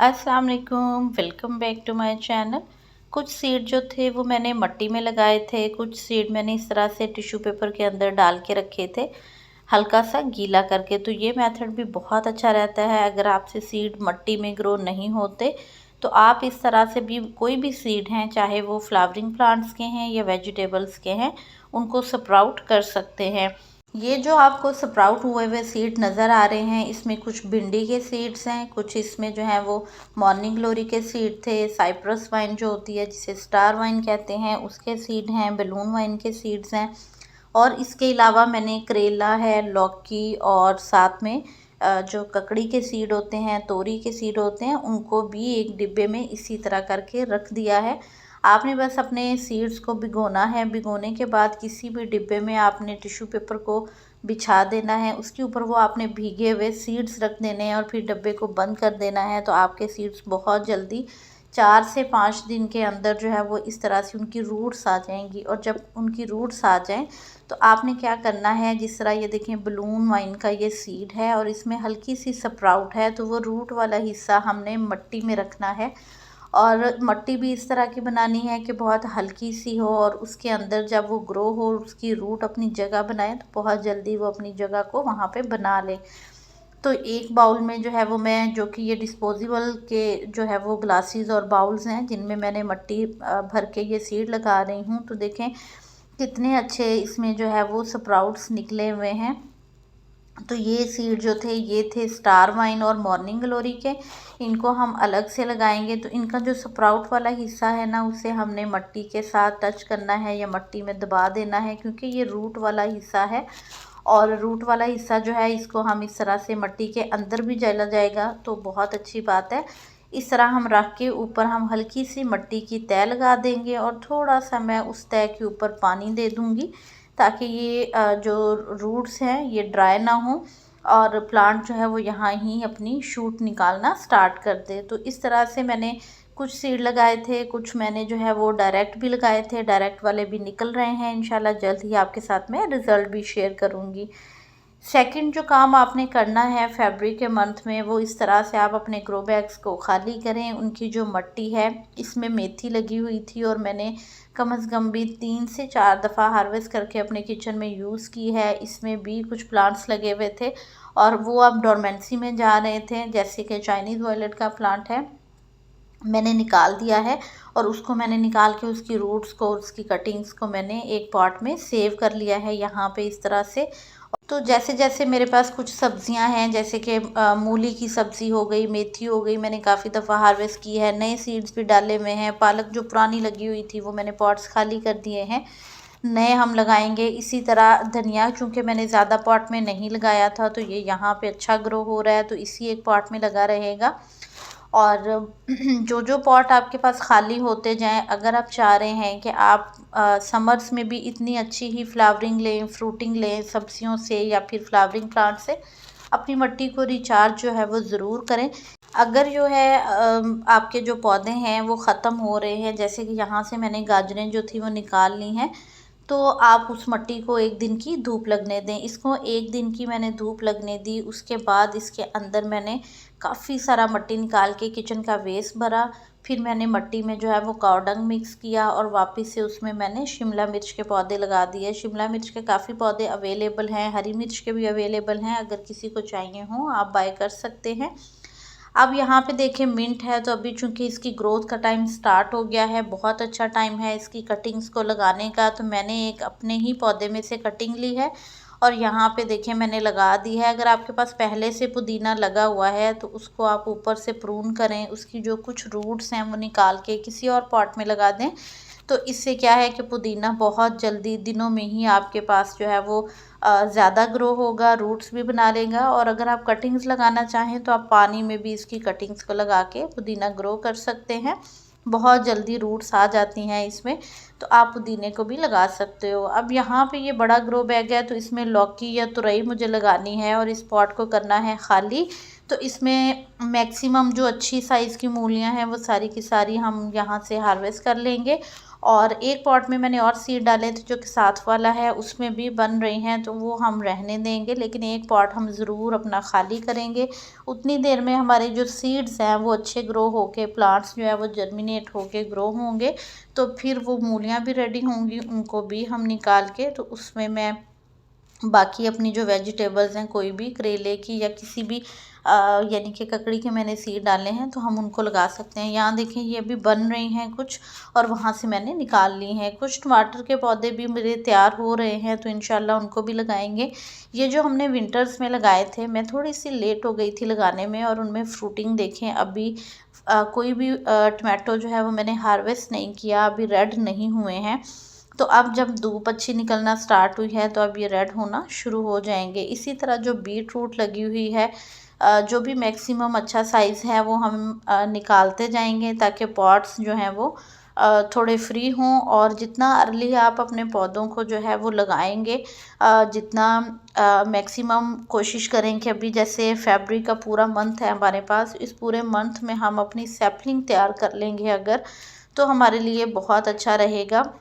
अस्सलाम वालेकुम, welcome back to my channel. कुछ सीड जो थे वो मैंने मिट्टी में लगाए थे, कुछ सीड मैंने इस तरह से टिश्यू पेपर के अंदर डाल के रखे थे, हल्का सा गीला करके। तो ये मेथड भी बहुत अच्छा रहता है। अगर आपसे सीड मिट्टी में ग्रो नहीं होते तो आप इस तरह से भी कोई भी सीड हैं, चाहे वो फ्लावरिंग प्लांट्स के हैं या वेजिटेबल्स के हैं, उनको स्प्राउट कर सकते हैं। ये जो आपको स्प्राउट हुए हुए सीड नज़र आ रहे हैं, इसमें कुछ भिंडी के सीड्स हैं, कुछ इसमें जो है वो मॉर्निंग ग्लोरी के सीड थे, साइप्रस वाइन जो होती है जिसे स्टार वाइन कहते हैं उसके सीड हैं, बलून वाइन के सीड्स हैं। और इसके अलावा मैंने करेला है, लौकी और साथ में जो ककड़ी के सीड होते हैं, तोरी के सीड होते हैं, उनको भी एक डिब्बे में इसी तरह करके रख दिया है। आपने बस अपने सीड्स को भिगोना है। भिगोने के बाद किसी भी डिब्बे में आपने टिश्यू पेपर को बिछा देना है, उसके ऊपर वो आपने भीगे हुए सीड्स रख देने हैं और फिर डब्बे को बंद कर देना है। तो आपके सीड्स बहुत जल्दी 4 से 5 दिन के अंदर जो है वो इस तरह से उनकी रूट्स आ जाएंगी। और जब उनकी रूट्स आ जाएं तो आपने क्या करना है, जिस तरह ये देखें बलून वाइन का ये सीड है और इसमें हल्की सी स्प्राउट है, तो वो रूट वाला हिस्सा हमने मिट्टी में रखना है। और मिट्टी भी इस तरह की बनानी है कि बहुत हल्की सी हो और उसके अंदर जब वो ग्रो हो, उसकी रूट अपनी जगह बनाए तो बहुत जल्दी वो अपनी जगह को वहाँ पे बना ले। तो एक बाउल में जो है वो मैं, जो कि ये डिस्पोजेबल के जो है वो ग्लासेस और बाउल्स हैं जिनमें मैंने मिट्टी भर के ये सीड लगा रही हूँ। तो देखें कितने अच्छे इसमें जो है वो स्प्राउट्स निकले हुए हैं। तो ये सीड जो थे ये थे स्टार वाइन और मॉर्निंग ग्लोरी के। इनको हम अलग से लगाएंगे। तो इनका जो स्प्राउट वाला हिस्सा है ना, उसे हमने मिट्टी के साथ टच करना है या मिट्टी में दबा देना है, क्योंकि ये रूट वाला हिस्सा है। और रूट वाला हिस्सा जो है इसको हम इस तरह से मिट्टी के अंदर भी चला जाएगा तो बहुत अच्छी बात है। इस तरह हम रख के ऊपर हम हल्की सी मिट्टी की तह लगा देंगे और थोड़ा सा मैं उस तह के ऊपर पानी दे दूँगी, ताकि ये जो रूट्स हैं ये ड्राई ना हो और प्लांट जो है वो यहाँ ही अपनी शूट निकालना स्टार्ट कर दे। तो इस तरह से मैंने कुछ सीड लगाए थे, कुछ मैंने जो है वो डायरेक्ट भी लगाए थे। डायरेक्ट वाले भी निकल रहे हैं, इंशाल्लाह जल्द ही आपके साथ मैं रिज़ल्ट भी शेयर करूँगी। सेकंड जो काम आपने करना है फरवरी के मंथ में, वो इस तरह से आप अपने ग्रो बैग्स को खाली करें। उनकी जो मिट्टी है, इसमें मेथी लगी हुई थी और मैंने कम अज़ कम भी 3 से 4 दफ़ा हार्वेस्ट करके अपने किचन में यूज़ की है। इसमें भी कुछ प्लांट्स लगे हुए थे और वो अब डोरमेंसी में जा रहे थे, जैसे कि चाइनीज़ वॉयलेट का प्लांट है, मैंने निकाल दिया है। और उसको मैंने निकाल के उसकी रूट्स को, उसकी कटिंग्स को मैंने एक पॉट में सेव कर लिया है यहाँ पे इस तरह से। तो जैसे जैसे मेरे पास कुछ सब्जियां हैं, जैसे कि मूली की सब्ज़ी हो गई, मेथी हो गई, मैंने काफ़ी दफ़ा हार्वेस्ट की है। नए सीड्स भी डाले हुए हैं। पालक जो पुरानी लगी हुई थी वो मैंने पॉट्स खाली कर दिए हैं, नए हम लगाएंगे। इसी तरह धनिया, चूँकि मैंने ज़्यादा पॉट में नहीं लगाया था तो ये यहाँ पे अच्छा ग्रो हो रहा है, तो इसी एक पॉट में लगा रहेगा। और जो जो पॉट आपके पास खाली होते जाएं, अगर आप चाह रहे हैं कि आप समर्स में भी इतनी अच्छी ही फ्लावरिंग लें, फ्रूटिंग लें सब्जियों से या फिर फ्लावरिंग प्लांट से, अपनी मिट्टी को रिचार्ज जो है वो ज़रूर करें। अगर जो है आपके जो पौधे हैं वो ख़त्म हो रहे हैं, जैसे कि यहाँ से मैंने गाजरें जो थी वो निकाल ली हैं, तो आप उस मिट्टी को 1 दिन की धूप लगने दें। इसको 1 दिन की मैंने धूप लगने दी। उसके बाद इसके अंदर मैंने काफ़ी सारा मिट्टी निकाल के किचन का वेस्ट भरा। फिर मैंने मिट्टी में जो है वो काव डंग मिक्स किया और वापस से उसमें मैंने शिमला मिर्च के पौधे लगा दिए। शिमला मिर्च के काफ़ी पौधे अवेलेबल हैं, हरी मिर्च के भी अवेलेबल हैं, अगर किसी को चाहिए हों आप बाय कर सकते हैं। अब यहाँ पे देखें मिंट है, तो अभी चूँकि इसकी ग्रोथ का टाइम स्टार्ट हो गया है, बहुत अच्छा टाइम है इसकी कटिंग्स को लगाने का। तो मैंने एक अपने ही पौधे में से कटिंग ली है और यहाँ पे देखें मैंने लगा दी है। अगर आपके पास पहले से पुदीना लगा हुआ है तो उसको आप ऊपर से प्रून करें, उसकी जो कुछ रूट्स हैं वो निकाल के किसी और पॉट में लगा दें। तो इससे क्या है कि पुदीना बहुत जल्दी दिनों में ही आपके पास जो है वो ज़्यादा ग्रो होगा, रूट्स भी बना लेगा। और अगर आप कटिंग्स लगाना चाहें तो आप पानी में भी इसकी कटिंग्स को लगा के पुदीना ग्रो कर सकते हैं, बहुत जल्दी रूट्स आ जाती हैं इसमें। तो आप पुदीने को भी लगा सकते हो। अब यहाँ पे ये बड़ा ग्रो बैग है तो इसमें लौकी या तुरई मुझे लगानी है और इस पॉट को करना है खाली। तो इसमें मैक्सिमम जो अच्छी साइज़ की मूलियाँ हैं वो सारी की सारी हम यहाँ से हार्वेस्ट कर लेंगे और एक पॉट में मैंने और सीड डाले थे जो कि साथ वाला है, उसमें भी बन रही हैं, तो वो हम रहने देंगे, लेकिन एक पॉट हम ज़रूर अपना खाली करेंगे। उतनी देर में हमारे जो सीड्स हैं वो अच्छे ग्रो होके, प्लांट्स जो है वो जर्मिनेट होके ग्रो होंगे, तो फिर वो मूलियाँ भी रेडी होंगी, उनको भी हम निकाल के तो उसमें मैं बाकी अपनी जो वेजिटेबल्स हैं, कोई भी करेले की या किसी भी यानी कि ककड़ी के मैंने सीड डाले हैं, तो हम उनको लगा सकते हैं। यहाँ देखें ये अभी बन रही हैं कुछ, और वहाँ से मैंने निकाल ली हैं। कुछ टमाटर के पौधे भी मेरे तैयार हो रहे हैं, तो इंशाल्लाह उनको भी लगाएंगे। ये जो हमने विंटर्स में लगाए थे, मैं थोड़ी सी लेट हो गई थी लगाने में, और उनमें फ्रूटिंग देखें अभी कोई भी टमाटो जो है वो मैंने हार्वेस्ट नहीं किया, अभी रेड नहीं हुए हैं। तो अब जब धूप अच्छी निकलना स्टार्ट हुई है, तो अब ये रेड होना शुरू हो जाएंगे। इसी तरह जो बीट रूट लगी हुई है, जो भी मैक्सिमम अच्छा साइज़ है वो हम निकालते जाएंगे, ताकि पॉट्स जो हैं वो थोड़े फ्री हों। और जितना अर्ली आप अपने पौधों को जो है वो लगाएंगे, जितना मैक्सिमम कोशिश करें कि अभी जैसे फरवरी का पूरा मंथ है हमारे पास, इस पूरे मंथ में हम अपनी सैपलिंग तैयार कर लेंगे अगर, तो हमारे लिए बहुत अच्छा रहेगा।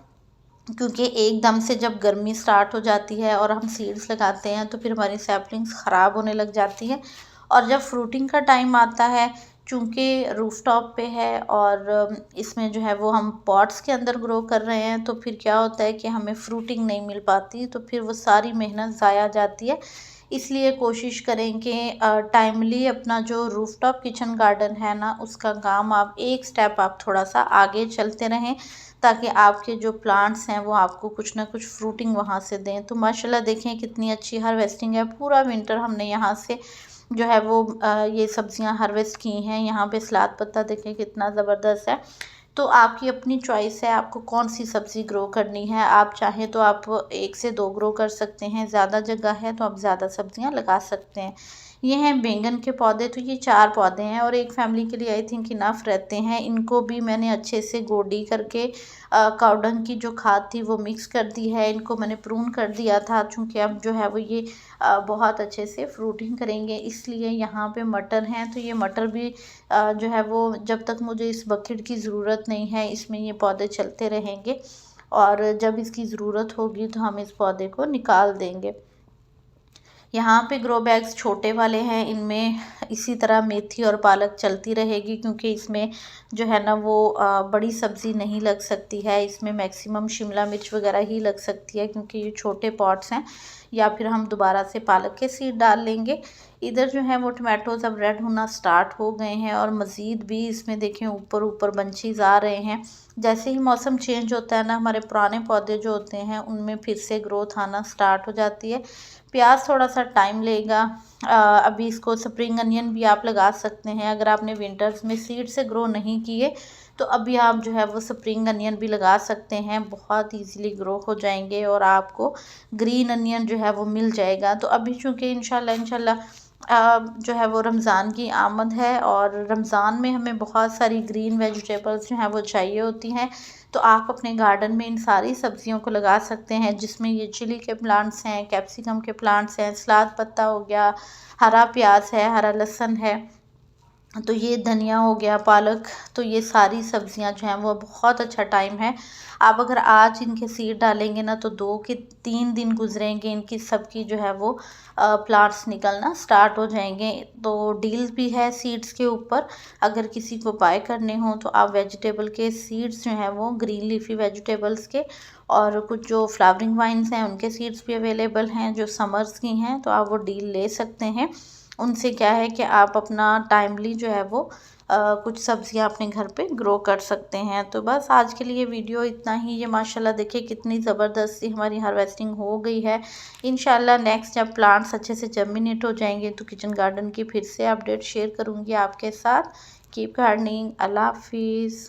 क्योंकि एकदम से जब गर्मी स्टार्ट हो जाती है और हम सीड्स लगाते हैं, तो फिर हमारी सैपलिंग्स ख़राब होने लग जाती हैं। और जब फ्रूटिंग का टाइम आता है, चूँकि रूफटॉप पे है और इसमें जो है वो हम पॉट्स के अंदर ग्रो कर रहे हैं, तो फिर क्या होता है कि हमें फ्रूटिंग नहीं मिल पाती, तो फिर वो सारी मेहनत ज़ाया जाती है। इसलिए कोशिश करें कि टाइमली अपना जो रूफटॉप किचन गार्डन है ना, उसका काम आप एक स्टेप आप थोड़ा सा आगे चलते रहें, ताकि आपके जो प्लांट्स हैं वो आपको कुछ ना कुछ फ्रूटिंग वहाँ से दें। तो माशाल्लाह देखें कितनी अच्छी हार्वेस्टिंग है। पूरा विंटर हमने यहाँ से जो है वो ये सब्जियाँ हार्वेस्ट की हैं। यहाँ पे सलाद पत्ता देखें कितना ज़बरदस्त है। तो आपकी अपनी चॉइस है, आपको कौन सी सब्ज़ी ग्रो करनी है। आप चाहें तो आप 1 से 2 ग्रो कर सकते हैं, ज़्यादा जगह है तो आप ज़्यादा सब्जियां लगा सकते हैं। ये हैं बैंगन के पौधे, तो ये 4 पौधे हैं और एक फैमिली के लिए आई थिंक इनफ रहते हैं। इनको भी मैंने अच्छे से गोडी करके काउडंग की जो खाद थी वो मिक्स कर दी है। इनको मैंने प्रून कर दिया था, चूँकि अब जो है वो ये बहुत अच्छे से फ्रूटिंग करेंगे। इसलिए यहाँ पे मटर हैं, तो ये मटर भी जो है वो जब तक मुझे इस बकेट की ज़रूरत नहीं है, इसमें ये पौधे चलते रहेंगे, और जब इसकी ज़रूरत होगी तो हम इस पौधे को निकाल देंगे। यहाँ पे ग्रो बैग्स छोटे वाले हैं, इनमें इसी तरह मेथी और पालक चलती रहेगी, क्योंकि इसमें जो है ना वो बड़ी सब्ज़ी नहीं लग सकती है। इसमें मैक्सिमम शिमला मिर्च वगैरह ही लग सकती है, क्योंकि ये छोटे पॉट्स हैं। या फिर हम दोबारा से पालक के सीड डाल लेंगे। इधर जो है वो टमाटोज़ अब रेड होना स्टार्ट हो गए हैं, और मज़ीद भी इसमें देखें ऊपर ऊपर बंचीज़ आ रहे हैं। जैसे ही मौसम चेंज होता है ना, हमारे पुराने पौधे जो होते हैं उनमें फिर से ग्रोथ आना स्टार्ट हो जाती है। प्याज थोड़ा सा टाइम लेगा। अभी इसको स्प्रिंग अनियन भी आप लगा सकते हैं, अगर आपने विंटर्स में सीड से ग्रो नहीं किए तो अभी आप जो है वो स्प्रिंग अनियन भी लगा सकते हैं। बहुत इजीली ग्रो हो जाएंगे और आपको ग्रीन अनियन जो है वो मिल जाएगा। तो अभी चूँकि इंशाल्लाह जो है वो रमज़ान की आमद है, और रमज़ान में हमें बहुत सारी ग्रीन वेजिटेबल्स जो हैं वो चाहिए होती हैं। तो आप अपने गार्डन में इन सारी सब्जियों को लगा सकते हैं, जिसमें ये चिली के प्लांट्स हैं, कैप्सिकम के प्लांट्स हैं, सलाद पत्ता हो गया, हरा प्याज है, हरा लहसुन है, तो ये धनिया हो गया, पालक। तो ये सारी सब्जियां जो हैं वो बहुत अच्छा टाइम है। आप अगर आज इनके सीड डालेंगे ना, तो 2 के 3 दिन गुजरेंगे, इनकी सबकी जो है वो प्लांट्स निकलना स्टार्ट हो जाएंगे। तो डील भी है सीड्स के ऊपर, अगर किसी को बाय करने हो तो आप वेजिटेबल के सीड्स जो हैं वो ग्रीन लीफी वेजिटेबल्स के, और कुछ जो फ्लावरिंग वाइन्स हैं उनके सीड्स भी अवेलेबल हैं जो समर्स की हैं, तो आप वो डील ले सकते हैं। उनसे क्या है कि आप अपना टाइमली जो है वो कुछ सब्जियां अपने घर पे ग्रो कर सकते हैं। तो बस आज के लिए वीडियो इतना ही। ये माशाल्लाह देखिए कितनी ज़बरदस्त सी हमारी हार्वेस्टिंग हो गई है। इंशाल्लाह नेक्स्ट जब प्लांट्स अच्छे से जर्मिनेट हो जाएंगे तो किचन गार्डन की फिर से अपडेट शेयर करूँगी आपके साथ। Keep gardening. अल्लाह हाफिज़।